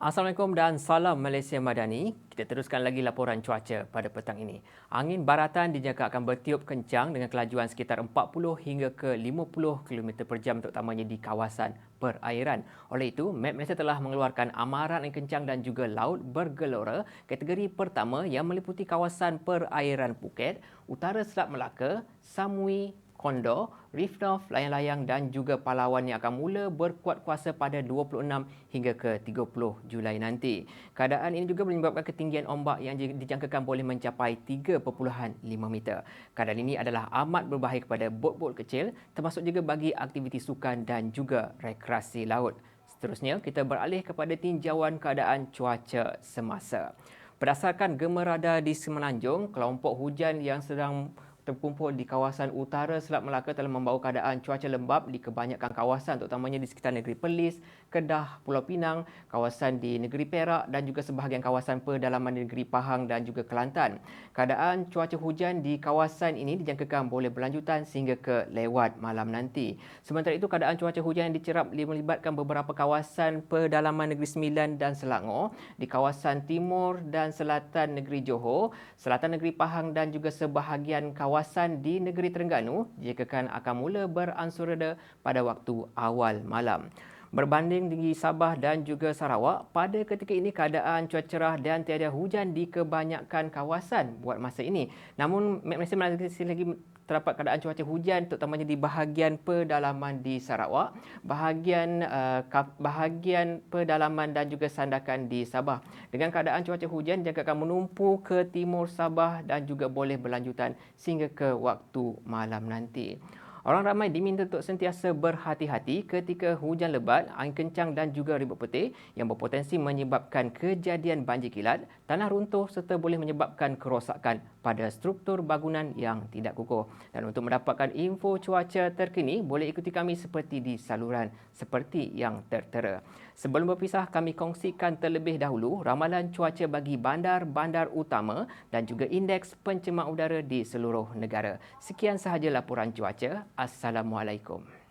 Assalamualaikum dan salam Malaysia Madani. Kita teruskan lagi laporan cuaca pada petang ini. Angin baratan dijangka akan bertiup kencang dengan kelajuan sekitar 40 hingga ke 50 km per jam terutamanya di kawasan perairan. Oleh itu, Met Malaysia telah mengeluarkan amaran angin kencang dan juga laut bergelora kategori pertama yang meliputi kawasan perairan Phuket, Utara Selat Melaka, Samui, Kondor, Reef North, layang-layang dan juga Palawan yang akan mula berkuat kuasa pada 26 hingga ke 30 Julai nanti. Keadaan ini juga menyebabkan ketinggian ombak yang dijangkakan boleh mencapai 3.5 meter. Keadaan ini adalah amat berbahaya kepada bot-bot kecil termasuk juga bagi aktiviti sukan dan juga rekreasi laut. Seterusnya, kita beralih kepada tinjauan keadaan cuaca semasa. Berdasarkan gema radar di Semenanjung, kelompok hujan yang sedang terkumpul di kawasan utara Selat Melaka telah membawa keadaan cuaca lembap di kebanyakan kawasan terutamanya di sekitar negeri Perlis, Kedah, Pulau Pinang, kawasan di negeri Perak dan juga sebahagian kawasan pedalaman negeri Pahang dan juga Kelantan. Keadaan cuaca hujan di kawasan ini dijangkakan boleh berlanjutan sehingga ke lewat malam nanti. Sementara itu, keadaan cuaca hujan yang dicerap melibatkan beberapa kawasan pedalaman negeri Sembilan dan Selangor, di kawasan timur dan selatan negeri Johor, selatan negeri Pahang dan juga sebahagian kawasan di negeri Terengganu dijangkakan akan mula beransur reda pada waktu awal malam. Berbanding di Sabah dan juga Sarawak, pada ketika ini keadaan cuaca cerah dan tiada hujan di kebanyakan kawasan buat masa ini. Namun, Malaysia masih lagi terdapat keadaan cuaca hujan terutamanya di bahagian pedalaman di Sarawak, bahagian pedalaman dan juga sandakan di Sabah. Dengan keadaan cuaca hujan dijangkakan menumpu ke timur Sabah dan juga boleh berlanjutan sehingga ke waktu malam nanti. Orang ramai diminta untuk sentiasa berhati-hati ketika hujan lebat, angin kencang dan juga ribut putih yang berpotensi menyebabkan kejadian banjir kilat, tanah runtuh serta boleh menyebabkan kerosakan pada struktur bangunan yang tidak kukuh. Dan untuk mendapatkan info cuaca terkini, boleh ikuti kami seperti di saluran seperti yang tertera. Sebelum berpisah, kami kongsikan terlebih dahulu ramalan cuaca bagi bandar-bandar utama dan juga indeks pencemaran udara di seluruh negara. Sekian sahaja laporan cuaca. Assalamualaikum.